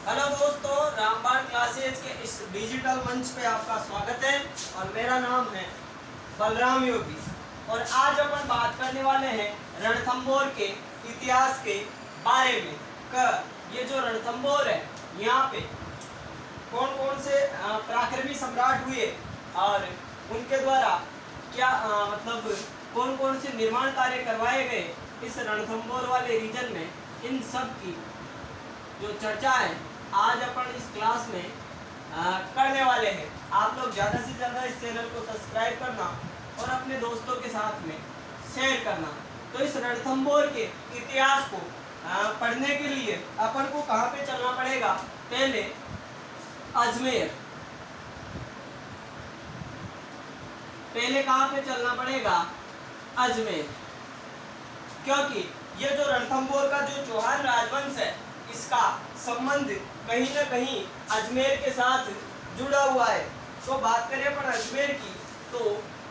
Hello दोस्तों, रामबाण classes के इस डिजिटल मंच पे आपका स्वागत है और मेरा नाम है बलराम योगी। और आज अपन बात करने वाले हैं रणथंभौर के इतिहास के बारे में। ये जो रणथंभौर है, यहाँ पे कौन कौन से पराक्रमी सम्राट हुए और उनके द्वारा क्या मतलब कौन कौन से निर्माण कार्य करवाए गए इस रणथंभौर वाले रीजन में, इन सब की जो चर्चा है आज अपन इस क्लास में करने वाले हैं। आप लोग ज़्यादा से ज़्यादा इस चैनल को सब्सक्राइब करना और अपने दोस्तों के साथ में शेयर करना। तो इस रणथंभौर के इतिहास को पढ़ने के लिए अपन को कहाँ पे चलना पड़ेगा? पहले अजमेर। पहले कहाँ पे चलना पड़ेगा? अजमेर। क्योंकि ये जो रणथंभौर का जो चौहान राजवंश है, इसका संबंध कहीं न कहीं अजमेर के साथ जुड़ा हुआ है। तो बात करें अपन अजमेर की, तो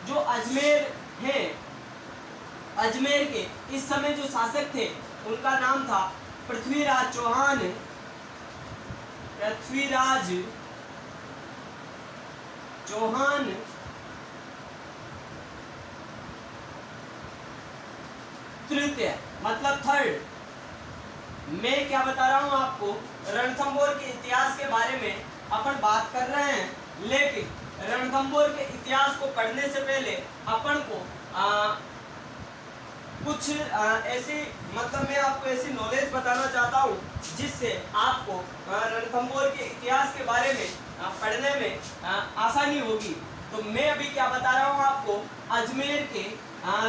जो अजमेर है, अजमेर के इस समय जो शासक थे उनका नाम था पृथ्वीराज चौहान। पृथ्वीराज चौहान तृतीय, मतलब थर्ड। मैं क्या बता रहा हूँ आपको, रणथंभौर के इतिहास के बारे में अपन बात कर रहे हैं, लेकिन रणथंभौर के इतिहास को पढ़ने से पहले अपन को कुछ ऐसी मतलब मैं आपको ऐसी नॉलेज बताना चाहता हूँ जिससे आपको रणथंभौर के इतिहास के बारे में पढ़ने में आसानी होगी। तो मैं अभी क्या बता रहा हूँ आपको, अजमेर के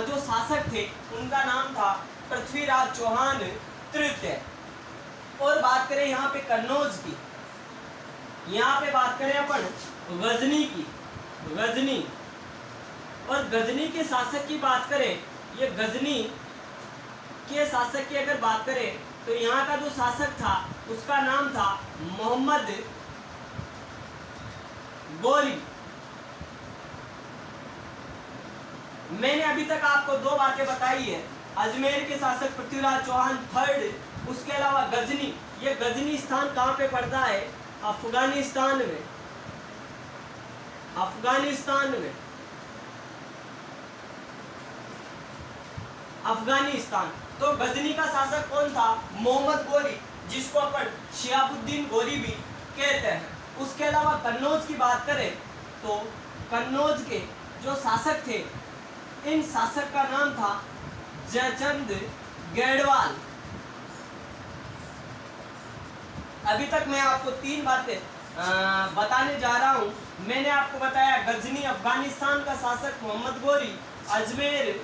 जो शासक थे उनका नाम था पृथ्वीराज चौहान तृतीय। और बात करें यहाँ पे कन्नौज की, यहाँ पे बात करें अपन गजनी की, गजनी। और गजनी के शासक की बात करें, ये गजनी के शासक की अगर बात करें तो यहाँ का जो शासक था उसका नाम था मोहम्मद गोरी। मैंने अभी तक आपको दो बातें बताई है, अजमेर के शासक पृथ्वीराज चौहान थर्ड, उसके अलावा गजनी। ये गजनी स्थान कहाँ पे पड़ता है? अफगानिस्तान में। अफगानिस्तान में, अफगानिस्तान। तो गजनी का शासक कौन था? मोहम्मद गोरी, जिसको अपन शिहाबुद्दीन गोरी भी कहते हैं। उसके अलावा कन्नौज की बात करें तो कन्नौज के जो शासक थे, इन शासक का नाम था जयचंद गढ़वाल। अभी तक मैं आपको तीन बातें बताने जा रहा हूं। मैंने आपको बताया गजनी अफगानिस्तान का शासक मोहम्मद गोरी, अजमेर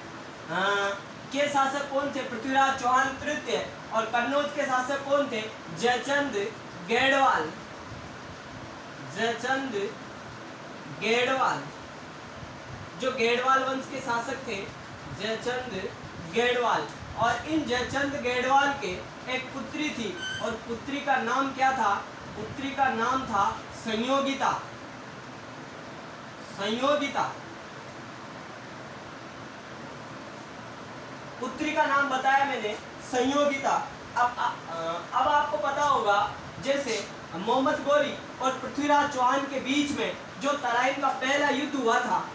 के शासक कौन थे? पृथ्वीराज चौहान तृतीय। और कन्नौज के शासक कौन थे? जयचंद गढ़वाल। जयचंद गढ़वाल, जो गढ़वाल वंश के शासक थे, जयचंद गढ़वाल। और इन जयचंद गढ़वाल के एक पुत्री थी, और पुत्री का नाम क्या था? पुत्री का नाम था संयोगिता। संयोगिता, पुत्री का नाम बताया मैंने, संयोगिता। अब आपको पता होगा, जैसे मोहम्मद गोरी और पृथ्वीराज चौहान के बीच में जो तराइन का पहला युद्ध हुआ था,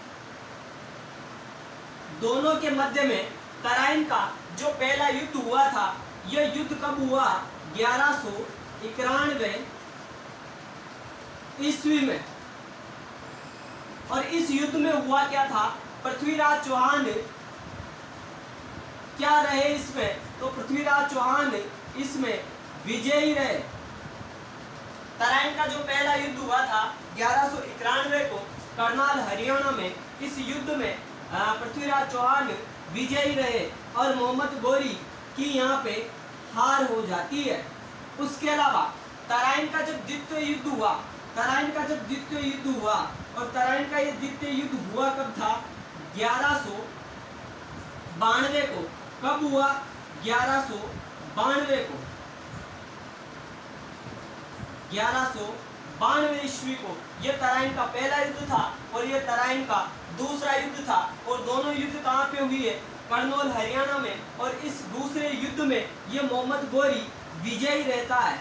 दोनों के मध्य में तराइन का जो पहला युद्ध हुआ था, यह युद्ध कब हुआ? 1191 ईस्वी में। और इस युद्ध में हुआ क्या था? पृथ्वीराज चौहान क्या रहे इसमें? तो पृथ्वीराज चौहान इसमें विजयी रहे। तराइन का जो पहला युद्ध हुआ था 1191 को करनाल हरियाणा में, इस युद्ध में पृथ्वीराज चौहान विजयी रहे और मोहम्मद गोरी की यहाँ पे हार हो जाती है। उसके अलावा तराइन का जब द्वितीय युद्ध हुआ, तराइन का जब द्वितीय युद्ध हुआ, और तराइन का ये द्वितीय युद्ध हुआ कब था? 1192 को। कब हुआ? 1192 को, 1192 ईस्वी को यह तराइन का पहला युद्ध था और यह तराइन का दूसरा युद्ध था। और दोनों युद्ध कहाँ पे हुई है? करनौल हरियाणा में। और इस दूसरे युद्ध में यह मोहम्मद गोरी विजयी रहता है।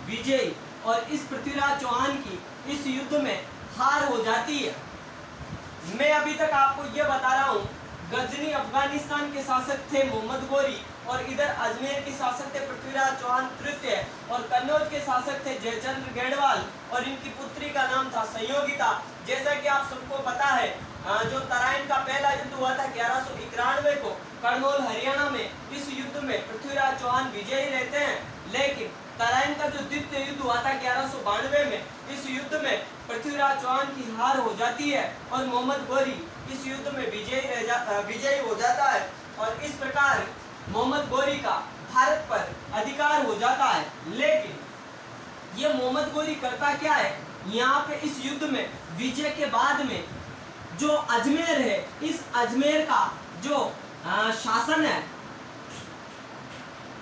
विजयी और इस पृथ्वीराज चौहान की इस युद्ध में हार हो जाती है। मैं अभी तक आपको यह बता रहा हूँ, गजनी अफगानिस्तान के शासक थे मोहम्मद गोरी, और इधर अजमेर के शासक थे पृथ्वीराज चौहान तृतीय, और कन्नौज के शासक थे जयचंद्र गेडवाल, और इनकी पुत्री का नाम था संयोगिता। जैसा कि आप सबको पता है, जो तराइन का पहला युद्ध हुआ था 1191 को करनौल हरियाणा में, इस युद्ध में पृथ्वीराज चौहान विजयी रहते हैं। लेकिन तराइन का जो द्वितीय युद्ध हुआ था 1192 में, इस युद्ध में पृथ्वीराज चौहान की हार हो जाती है और मोहम्मद गोरी इस युद्ध में विजयी हो जाता है, और इस प्रकार मोहम्मद गोरी का भारत पर अधिकार हो जाता है। लेकिन ये मोहम्मद गोरी करता क्या है, यहाँ पे इस युद्ध में विजय के बाद में जो अजमेर है, इस अजमेर का जो शासन है,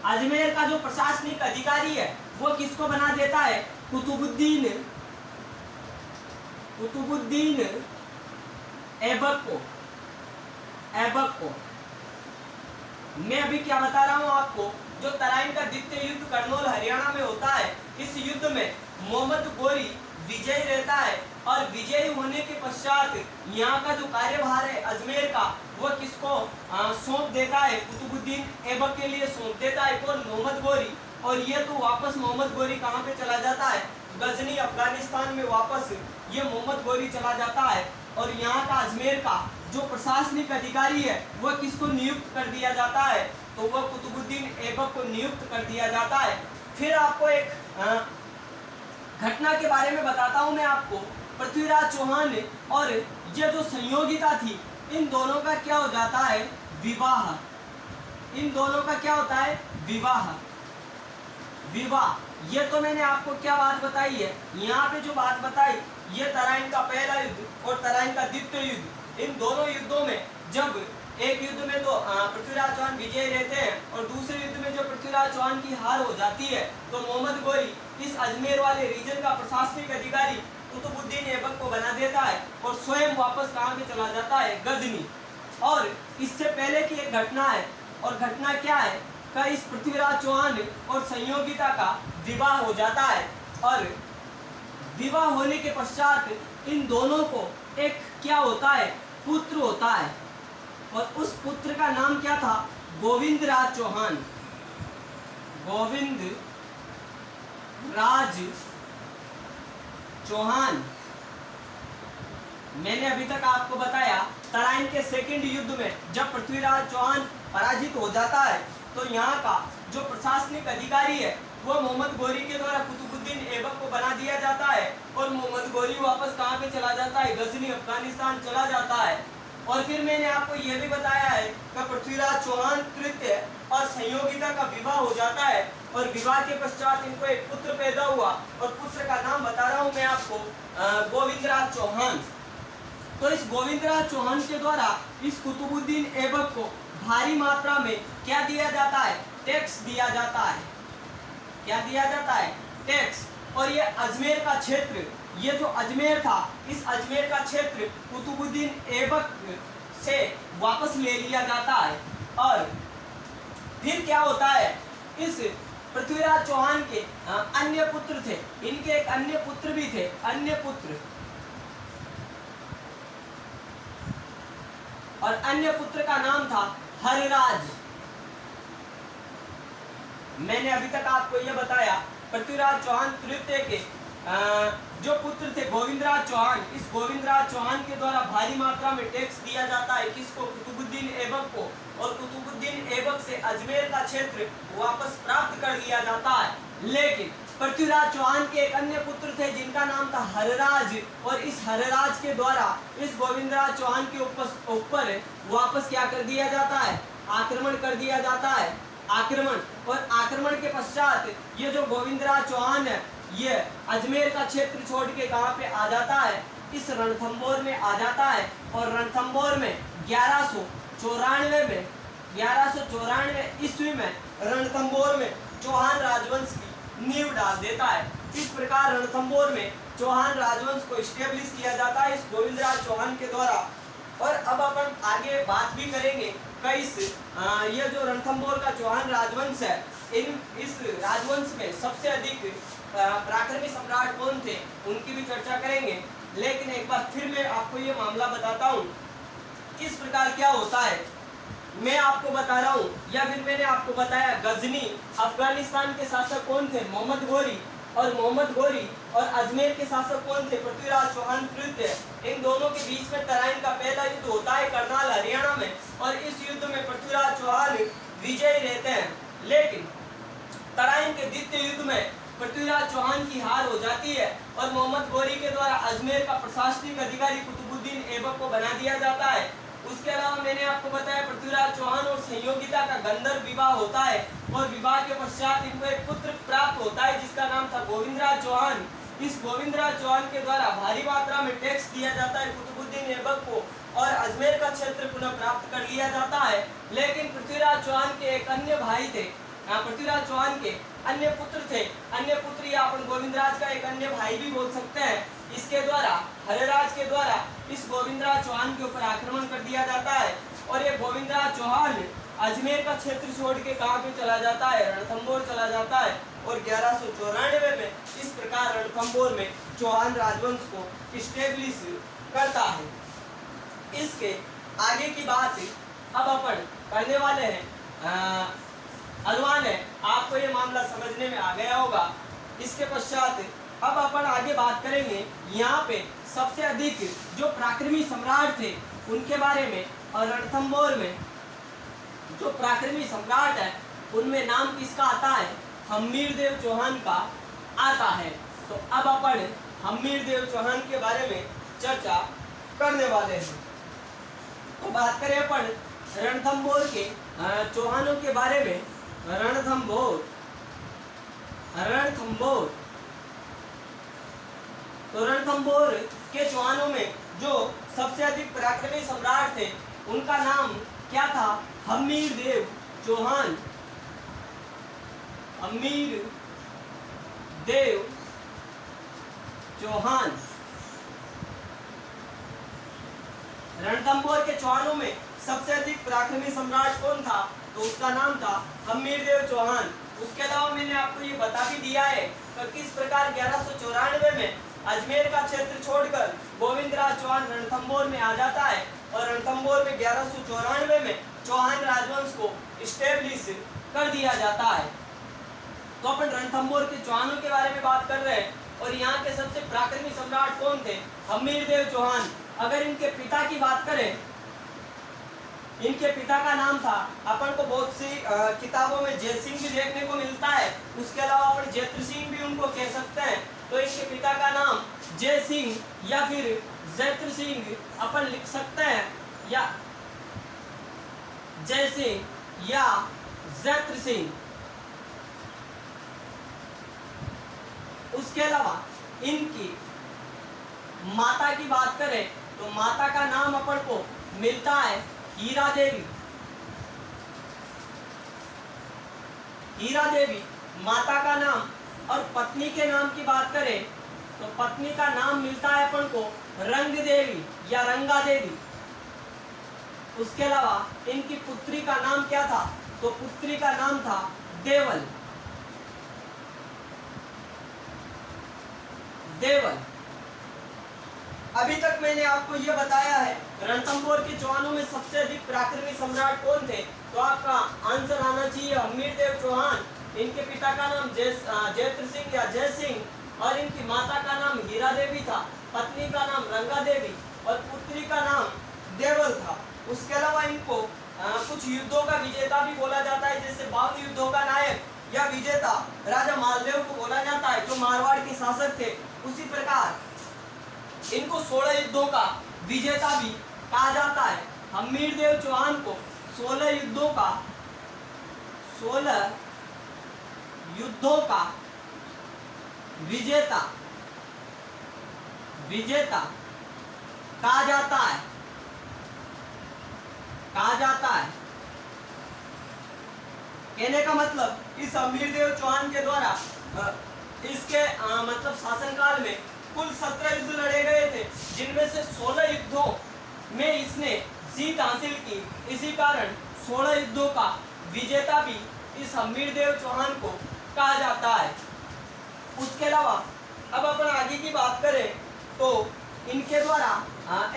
अजमेर का जो प्रशासनिक अधिकारी है, वो किसको बना देता है, कुतुबुद्दीन ऐबक को। मैं अभी क्या बता रहा हूँ आपको, जो तराइन का द्वितीय युद्ध करनौल हरियाणा में होता है, इस युद्ध में मोहम्मद गोरी विजयी रहता है, और विजयी होने के पश्चात यहाँ का जो कार्यभार है अजमेर का, वो किसको सौंप देता है, कुतुबुद्दीन ऐबक के लिए सौंप देता है। कौन, मोहम्मद गोरी। और ये तो वापस मोहम्मद गोरी कहाँ पे चला जाता है, गजनी अफगानिस्तान में वापस ये मोहम्मद गोरी चला जाता है, और यहाँ का अजमेर का जो प्रशासनिक अधिकारी है, वह किसको नियुक्त कर दिया जाता है, तो वह कुतुबुद्दीन ऐबक को नियुक्त कर दिया जाता है। फिर आपको एक घटना के बारे में बताता हूँ मैं आपको। पृथ्वीराज चौहान और ये जो संयोगिता थी, इन दोनों का क्या हो जाता है, विवाह। इन दोनों का क्या होता है, विवाह। ये तो मैंने आपको क्या बात बताई है, यहाँ पे जो बात बताई, ये तराइन का पहला युद्ध और तराइन का द्वितीय युद्ध, इन दोनों युद्धों में जब एक युद्ध में तो पृथ्वीराज चौहान विजयी रहते हैं, और दूसरे युद्ध में जो पृथ्वीराज चौहान की हार हो जाती है, तो मोहम्मद गोरी इस अजमेर वाले रीजन का प्रशासनिक अधिकारी कुतुबुद्दीन ऐबक को बना देता है, और स्वयं वापस कहाँ पे चला जाता है, गजनी। और इससे पहले की एक घटना है, और घटना क्या है का, इस पृथ्वीराज चौहान और संयोगिता का विवाह हो जाता है, और विवाह होने के पश्चात इन दोनों को एक क्या होता है, पुत्र होता है, और उस पुत्र का नाम क्या था, गोविंदराज चौहान। गोविंद राज चौहान। मैंने अभी तक आपको बताया, तराइन के सेकंड युद्ध में जब पृथ्वीराज चौहान पराजित हो जाता है, तो यहाँ का जो प्रशासनिक अधिकारी है, वो मोहम्मद गोरी के द्वारा कुतुबुद्दीन ऐबक को बना दिया जाता है, और मोहम्मद गोरी वापस कहाँ पे चला जाता है, गजनी अफगानिस्तान चला जाता है। और फिर मैंने आपको यह भी बताया है कि पृथ्वीराज चौहान तृतीय और संयोगिता का विवाह हो जाता है, और विवाह के पश्चात इनको एक पुत्र पैदा हुआ, और पुत्र का नाम बता रहा हूँ मैं आपको, गोविंदराज चौहान। तो इस गोविंदराज चौहान के द्वारा इस कुतुबुद्दीन ऐबक को भारी मात्रा में क्या दिया जाता है, टैक्स दिया जाता है। क्या दिया जाता है, टैक्स। और ये अजमेर का क्षेत्र, ये जो अजमेर था, इस अजमेर का क्षेत्र कुतुबुद्दीन ऐबक से वापस ले लिया जाता है। और फिर क्या होता है, इस पृथ्वीराज चौहान के अन्य पुत्र थे, इनके एक अन्य पुत्र भी थे, अन्य पुत्र, और अन्य पुत्र का नाम था हरिराज। मैंने अभी तक आपको यह बताया, पृथ्वीराज चौहान तृतीय के जो पुत्र थे गोविंदराज चौहान, इस गोविंदराज चौहान के द्वारा भारी मात्रा में टैक्स दिया जाता है, किसको, कुतुबुद्दीन ऐबक को, और कुतुबुद्दीन ऐबक से अजमेर का क्षेत्र वापस प्राप्त कर लिया जाता है। लेकिन पृथ्वीराज चौहान के एक अन्य पुत्र थे जिनका नाम था हरराज, और इस हरराज के द्वारा इस गोविंदराज चौहान के ऊपर वापस क्या कर दिया जाता है, आक्रमण कर दिया जाता है, आक्रमण। और आक्रमण के पश्चात ये जो गोविंदराज चौहान है, ये अजमेर का क्षेत्र छोड़ के कहाँ पे आ जाता है, इस रणथंबोर में आ जाता है, और रणथंबोर में 1194 ईस्वी में रणथंबोर में चौहान राजवंश की नींव डाल देता है। इस प्रकार रणथंबोर में चौहान राजवंश को स्टेब्लिश किया जाता है इस गोविंदराज चौहान के द्वारा। और अब अपन आगे बात भी करेंगे, ये जो रणथंबोर का चौहान राजवंश है, इस राजवंश में सबसे अधिक पराक्रमी सम्राट कौन थे उनकी भी चर्चा करेंगे। लेकिन एक बार फिर मैं आपको ये मामला बताता हूँ किस प्रकार क्या होता है। मैं आपको बता रहा हूँ या फिर मैंने आपको बताया गजनी अफगानिस्तान के शासक कौन थे, मोहम्मद घोरी। और मोहम्मद घोरी और अजमेर के शासक कौन थे, पृथ्वीराज चौहान तृतीय। इन दोनों के बीच में तराइन का पहला युद्ध होता है करनाल हरियाणा में, और इस युद्ध में पृथ्वीराज चौहान विजयी रहते हैं। लेकिन तराइन के द्वितीय युद्ध में पृथ्वीराज चौहान की हार हो जाती है और मोहम्मद घोरी के द्वारा अजमेर का प्रशासनिक अधिकारी कुतुबुद्दीन ऐबक को बना दिया जाता है। उसके अलावा मैंने आपको बताया पृथ्वीराज चौहान और संयोगिता का गंधर्व विवाह होता है और विवाह के पश्चात इनको एक पुत्र प्राप्त होता है जिसका नाम था गोविंदराज चौहान। इस गोविंदराज चौहान के द्वारा भारी मात्रा में टैक्स दिया जाता है कुतुबुद्दीन ऐबक को और अजमेर का क्षेत्र पुनः प्राप्त कर लिया जाता है। लेकिन पृथ्वीराज चौहान के एक अन्य भाई थे, पृथ्वीराज चौहान के अन्य पुत्र थे। अन्य पुत्र या अपन गोविंदराज का एक अन्य भाई भी बोल सकते हैं। इसके द्वारा हरेराज के द्वारा इस गोविंदराज चौहान के ऊपर आक्रमण कर दिया जाता है और ये गोविंदराज चौहान अजमेर का क्षेत्र छोड़ के कहाँ पे चला जाता है, रणथंभौर चला जाता है। और 1194 में इस प्रकार रणथंभौर में चौहान राजवंश को स्टेब्लिश करता है। इसके आगे की बात अब अपन करने वाले हैं। अनुमान है आपको ये मामला समझने में आ गया होगा। इसके पश्चात अब अपन आगे बात करेंगे यहाँ पे सबसे अधिक जो पराक्रमी सम्राट थे उनके बारे में। और रणथंभौर में जो पराक्रमी सम्राट है उनमें नाम किसका आता है, हम्मीरदेव चौहान का आता है। तो अब अपन हम्मीरदेव चौहान के बारे में चर्चा करने वाले हैं। तो बात करें अपन रणथंभौर के चौहानों के बारे में। रणथंभौर तो रणथंभौर के चौहानों में जो सबसे अधिक पराक्रमी सम्राट थे उनका नाम क्या था, हम्मीरदेव चौहान। हम्मीरदेव चौहान। रणथंभौर के चौहानों में सबसे अधिक पराक्रमी सम्राट कौन था, तो उसका नाम था हम्मीरदेव चौहान। उसके अलावा मैंने आपको ये बता भी दिया है कि किस प्रकार 1194 में अजमेर का क्षेत्र छोड़कर गोविंदराज चौहान रणथंभौर में आ जाता है और रणथंभौर में 1194 में चौहान राजवंश को स्टेब्लिश कर दिया जाता है। तो अपन रणथंभौर के चौहानों के बारे में बात कर रहे हैं और यहाँ के सबसे पराक्रमी सम्राट कौन थे, हम्मीरदेव चौहान। अगर इनके पिता की बात करें, इनके पिता का नाम था, अपन को बहुत सी किताबों में जय सिंह भी देखने को मिलता है। उसके अलावा अपन जैत्र सिंह भी उनको कह सकते हैं। तो इनके पिता का नाम जय सिंह या फिर जैत्र सिंह अपन लिख सकते हैं, या जय सिंह या जैत्र सिंह। उसके अलावा इनकी माता की बात करें तो माता का नाम अपन को मिलता है हीरा देवी। हीरा देवी माता का नाम। और पत्नी के नाम की बात करें तो पत्नी का नाम मिलता है अपन को रंग देवी या रंगा देवी। उसके अलावा इनकी पुत्री का नाम क्या था, तो पुत्री का नाम था देवल। देवल। अभी तक मैंने आपको यह बताया है रणथंभौर के चौहानों में सबसे अधिक पराक्रमी सम्राट कौन थे, तो आपका आंसर आना चाहिए हम्मीरदेव चौहान। इनके पिता का नाम जैत्र सिंह या जय सिंह और इनकी माता का नाम हीरा देवी था, पत्नी का नाम रंगा देवी और पुत्री का नाम देवल था। उसके अलावा इनको कुछ युद्धों का विजेता भी बोला जाता है, जैसे 52 युद्धों का नायक या विजेता राजा मालदेव को बोला जाता है जो मारवाड़ के शासक थे। उसी प्रकार इनको 16 युद्धों का विजेता भी कहा जाता है। हम्मीरदेव चौहान को 16 युद्धों का विजेता कहा जाता है। कहने का मतलब इस हम्मीरदेव चौहान के द्वारा इसके मतलब शासनकाल में कुल 17 युद्ध लड़े गए थे, जिनमें से 16 युद्धों में इसने जीत हासिल की। इसी कारण 16 युद्धों का विजेता भी इस हम्मीरदेव चौहान को कहा जाता है। उसके अलावा अब अपन आगे की बात करें तो इनके द्वारा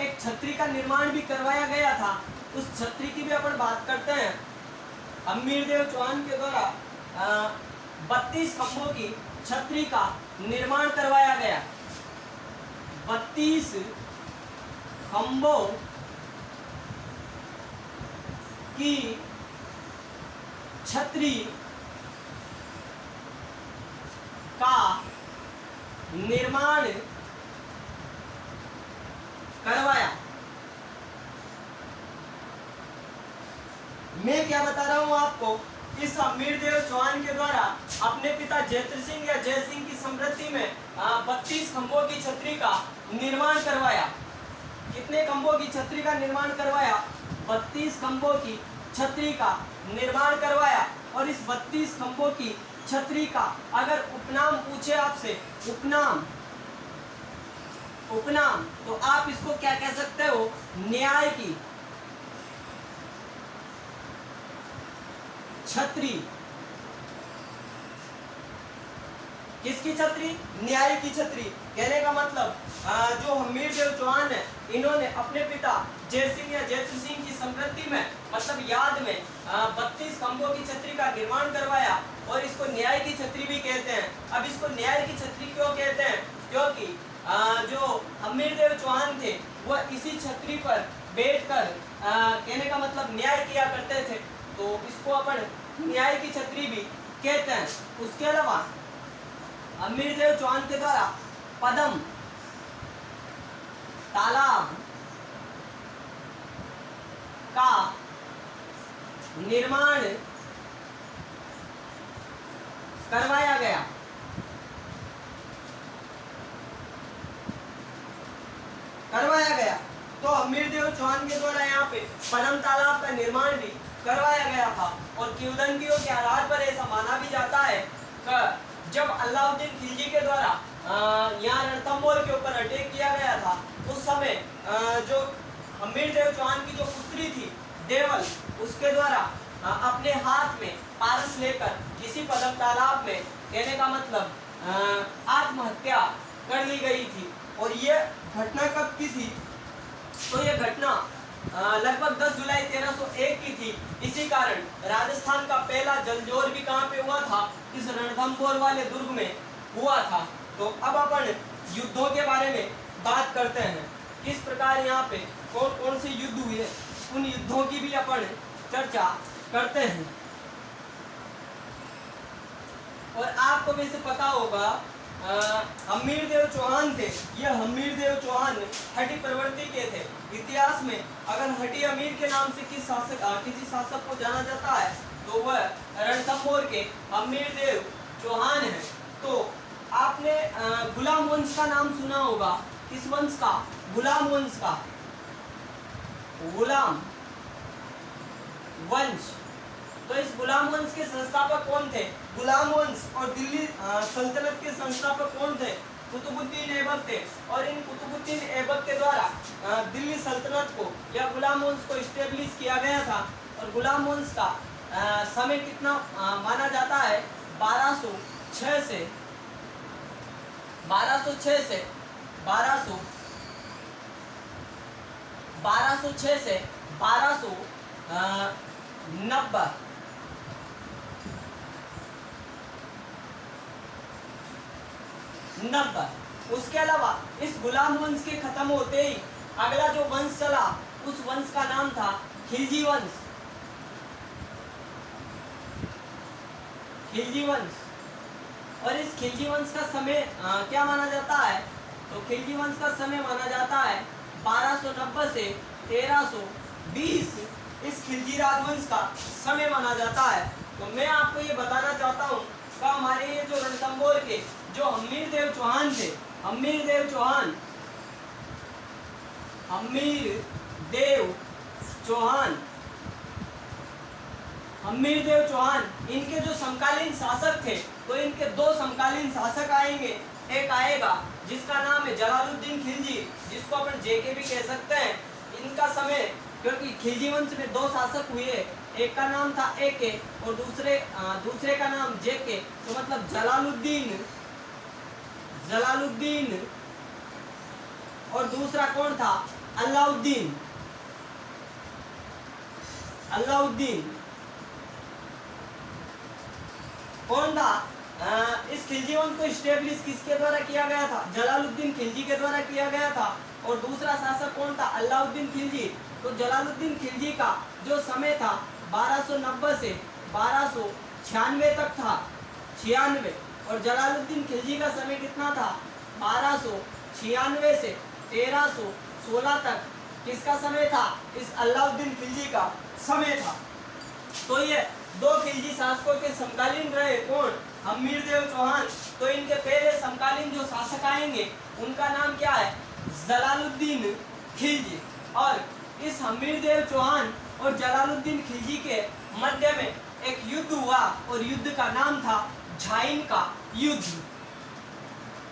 एक छतरी का निर्माण भी करवाया गया था। उस छतरी की भी अपन बात करते हैं। हम्मीरदेव चौहान के द्वारा 32 खंभों की छतरी का निर्माण करवाया गया। 32 खंभों की छतरी का निर्माण करवाया। मैं क्या बता रहा हूं आपको, इस हम्मीरदेव चौहान के द्वारा अपने पिता जयत्र सिंह या जय सिंह की स्मृति में 32 खंभों की छतरी का निर्माण करवाया। कितने खंभों की छतरी का निर्माण करवाया? 32 खंभों की छतरी का निर्माण करवाया। और इस 32 खंभों की छतरी का अगर उपनाम पूछे आपसे, उपनाम तो आप इसको क्या कह सकते हो? न्याय की छतरी। किसकी छतरी? न्याय की छतरी। कहने का मतलब जो हम्मीरदेव चौहान है, इन्होंने अपने पिता जय सिंह या जयत्र सिंह की स्मृति में मतलब याद में 32 खंभों की छतरी का निर्माण करवाया और इसको न्याय की छतरी भी कहते हैं। अब इसको न्याय की छतरी क्यों कहते हैं? क्योंकि जो हम्मीरदेव चौहान थे वह इसी छतरी पर बैठकर कहने का मतलब न्याय किया करते थे, तो इसको अपन न्याय की छतरी भी कहते हैं। उसके अलावा हम्मीरदेव चौहान के द्वारा पदम तालाब का निर्माण करवाया गया। तो हम्मीरदेव चौहान के द्वारा यहाँ पे पदम तालाब का निर्माण भी करवाया गया था। और किंवदंतियों के आधार पर ऐसा माना भी जाता है कि जब अलाउद्दीन खिलजी के द्वारा यहाँ रणथंभौर के ऊपर अटैक किया गया था, उस समय जो हम्मीरदेव चौहान की जो पुत्री थी देवल, उसके द्वारा अपने हाथ में पारस लेकर इसी पदम तालाब में कहने का मतलब आत्महत्या कर ली गई थी। और ये घटना कब की थी? तो ये घटना लगभग 10 जुलाई 1301 की थी। इसी कारण राजस्थान का पहला जलजोर भी कहाँ पे हुआ था? इस रणथंभौर वाले दुर्ग में हुआ था। तो अब अपन युद्धों के बारे में बात करते हैं, किस प्रकार यहाँ पे कौन कौन से युद्ध हुए, उन युद्धों की भी अपन चर्चा करते हैं। और आपको वैसे पता होगा हम्मीरदेव चौहान थे, ये हम्मीरदेव चौहान हटी प्रवृत्ति के थे। इतिहास में अगर हटी अमीर के नाम से किसी शासक को जाना जाता है तो वह रणथंभौर के हम्मीरदेव चौहान है। तो आपने गुलाम वंश का नाम सुना होगा। किस वंश का? गुलाम वंश का। गुलाम वंश। तो इस गुलाम वंश के संस्थापक कौन थे? गुलाम वंश और दिल्ली सल्तनत के संस्थापक कौन थे? कुतुबुद्दीन ऐबक थे। और इन कुतुबुद्दीन ऐबक के द्वारा दिल्ली सल्तनत को या गुलाम वंश को इस्टेब्लिश किया गया था। और गुलाम वंश का समय कितना माना जाता है? 1206 से 1290। उसके अलावा इस गुलाम वंश के खत्म होते ही अगला जो वंश चला, उस वंश का नाम था खिलजी वंश। खिलजी वंश। और इस खिलजी वंश का समय क्या माना जाता है? तो खिलजी वंश का समय माना जाता है 1290 से 1320। इस खिलजी राजवंश का समय माना जाता है। तो मैं आपको ये बताना चाहता हूँ कि हमारे ये जो रणथंभौर के जो हम्मीरदेव चौहान थे, हम्मीरदेव चौहान इनके जो समकालीन शासक थे, तो इनके दो समकालीन शासक आएंगे। एक आएगा जिसका नाम है जलालुद्दीन खिलजी, जिसको अपन जेके भी कह सकते हैं। इनका समय, क्योंकि खिलजी वंश में दो शासक हुए, एक का नाम था एके और दूसरे का नाम जेके, तो मतलब जलालुद्दीन और दूसरा कौन था? अलाउद्दीन। कौन था? इस खिलजी वंश को स्टेब्लिश किसके द्वारा किया गया था? जलालुद्दीन खिलजी के द्वारा किया गया था। और दूसरा शासक कौन था? अलाउद्दीन खिलजी। तो जलालुद्दीन खिलजी का जो समय था 1290 से 1296 तक था, 96। और जलालुद्दीन खिलजी का समय कितना था? 1296 से 1316 तक किसका समय था? इस अलाउद्दीन खिलजी का समय था। तो ये दो खिलजी शासकों के समकालीन रहे। कौन? हम्मीरदेव चौहान। तो इनके पहले समकालीन जो शासक आएंगे उनका नाम क्या है? जलालुद्दीन खिलजी। और इस हम्मीरदेव चौहान और जलालुद्दीन खिलजी के मध्य में एक युद्ध हुआ और युद्ध का नाम था झाइन का युद्ध।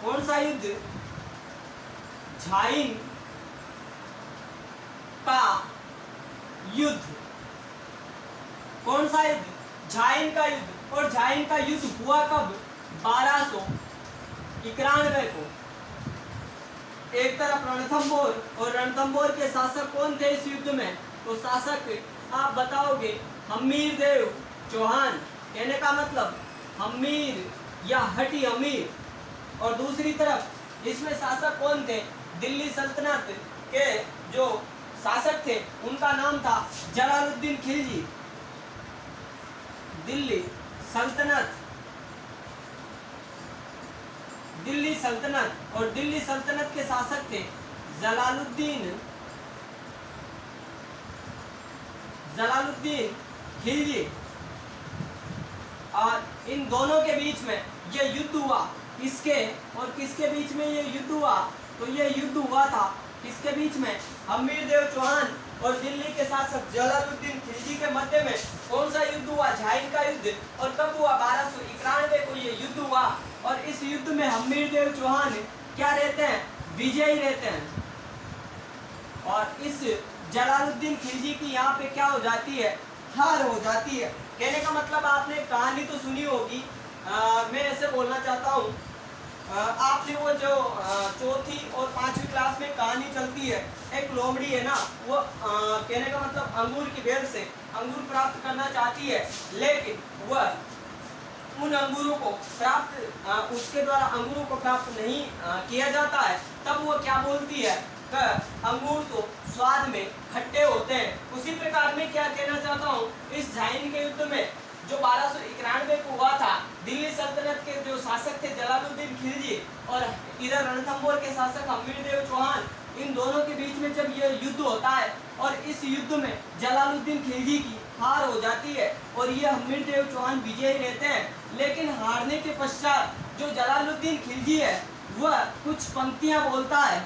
कौन सा युद्ध? झाइन का युद्ध। कौन सा युद्ध? झाइन का युद्ध। और झाइन का युद्ध हुआ कब? 1291 को। एक तरफ रणथंबोर, और रणथंबोर के शासक कौन थे इस युद्ध में? तो शासक आप बताओगे हम्मीरदेव चौहान। कहने का मतलब हम्मीर या हटी अमीर। और दूसरी तरफ इसमें शासक कौन थे? दिल्ली सल्तनत के जो शासक थे उनका नाम था जलालुद्दीन खिलजी। दिल्ली सल्तनत और दिल्ली सल्तनत के शासक थे जलालुद्दीन खिलजी। और इन दोनों के बीच में ये युद्ध हुआ। किसके और किसके बीच में ये युद्ध हुआ? तो ये युद्ध हुआ था किसके बीच में? हम्मीरदेव चौहान और दिल्ली के शासक जलालुद्दीन खिलजी के मध्य में। कौन सा युद्ध हुआ? झाइन का युद्ध। और कब हुआ? 1291 को ये युद्ध हुआ। और इस युद्ध में हम्मीरदेव चौहान क्या रहते हैं? विजयी रहते हैं। और इस जलालुद्दीन खिलजी की यहाँ पे क्या हो जाती है? हार हो जाती है। कहने का मतलब आपने कहानी तो सुनी होगी। मैं ऐसे बोलना चाहता हूँ, आपने वो जो चौथी और पांचवी क्लास में कहानी चलती है, एक लोमड़ी है ना, वो कहने का मतलब अंगूर की बेल से अंगूर प्राप्त करना चाहती है, लेकिन वह उन अंगूरों को प्राप्त उसके द्वारा अंगूरों को प्राप्त नहीं किया जाता है। तब वो क्या बोलती है? अंगूर तो स्वाद में खट्टे होते हैं। उसी प्रकार में क्या कहना चाहता हूँ, इस झाइन के युद्ध में जो 1291 को हुआ था, दिल्ली सल्तनत के जो शासक थे जलालुद्दीन खिलजी और इधर रणथंबोर के शासक हम्मीरदेव चौहान, इन दोनों के बीच में जब ये युद्ध होता है और इस युद्ध में जलालुद्दीन खिलजी की हार हो जाती है और ये हम्मीरदेव चौहान विजयी रहते हैं। लेकिन हारने के पश्चात जो जलालुद्दीन खिलजी है वह कुछ पंक्तियां बोलता है,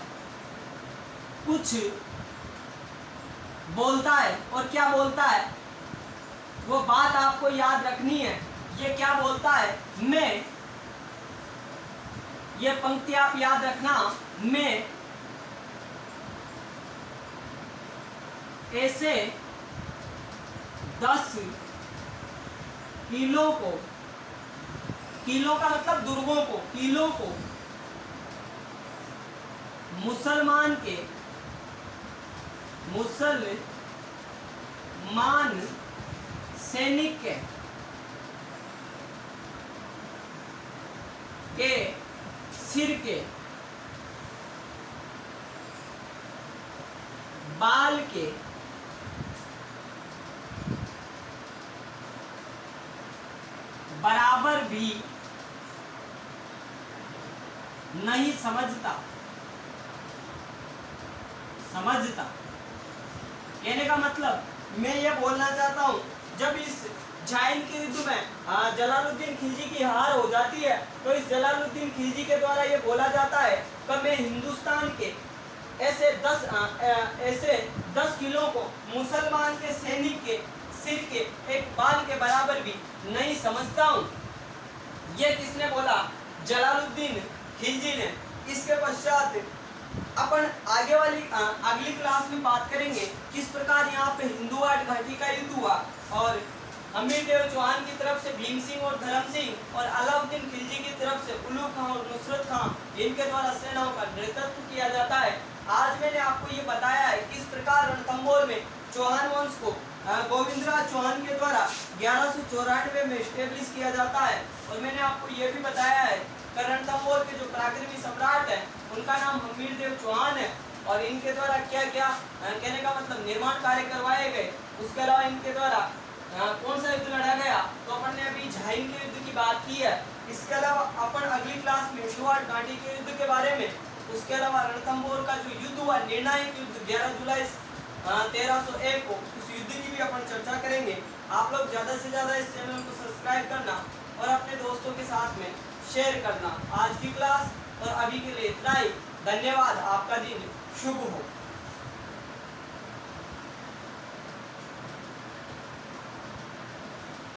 और क्या बोलता है? वो बात आपको याद रखनी है। ये क्या बोलता है? मैं, ये पंक्ति आप याद रखना, मैं ऐसे 10 किलो को, किलो का मतलब दुर्गों को, किलो को मुसलमान सैनिक के सिर के बाल के बराबर भी नहीं समझता। कहने का मतलब मैं ये बोलना चाहता हूँ, जब इस झाइन के युद्ध में जलालुद्दीन खिलजी की हार हो जाती है तो इस जलालुद्दीन खिलजी के द्वारा ये बोला जाता है कि मैं हिंदुस्तान के ऐसे 10 किलो को मुसलमान के सैनिक के सिर के एक बाल के बराबर भी नहीं समझता हूँ। ये किसने बोला? जलालुद्दीन खिलजी ने। इसके पश्चात अपन आगे वाली अगली क्लास में बात करेंगे किस प्रकार यहाँ पे हिंदुआट घाटी का युद्ध हुआ और अमीरदेव चौहान की तरफ से भीम सिंह और धर्म सिंह और अलाउद्दीन खिलजी की तरफ से उल्लू खां और नुसरत खां इनके द्वारा सेनाओं का नेतृत्व किया जाता है। आज मैंने आपको ये बताया है किस प्रकार रणथंभौर में चौहान वंश को गोविंदराज चौहान के द्वारा 1194 में स्टेब्लिश किया जाता है। और मैंने आपको ये भी बताया है कि रणथंभौर के जो पराक्रमी सम्राट है उनका नाम हमीरदेव चौहान है और इनके द्वारा क्या क्या कहने का मतलब निर्माण कार्य करवाए गए। उसके अलावा इनके द्वारा कौन सा युद्ध लड़ा गया, तो अपन ने अभी झाइन के युद्ध की बात की है। इसके अलावा अपन अगली क्लास में हिंदुआट घाटी के युद्ध के बारे में, उसके अलावा रणथंभौर का जो युद्ध हुआ निर्णायक युद्ध 11 जुलाई 1301 को, उस युद्ध की भी अपन चर्चा करेंगे। आप लोग ज़्यादा से ज़्यादा इस चैनल को सब्सक्राइब करना और अपने दोस्तों के साथ में शेयर करना। आज की क्लास और अभी के लिए इतना ही। धन्यवाद। आपका दिन शुभ हो।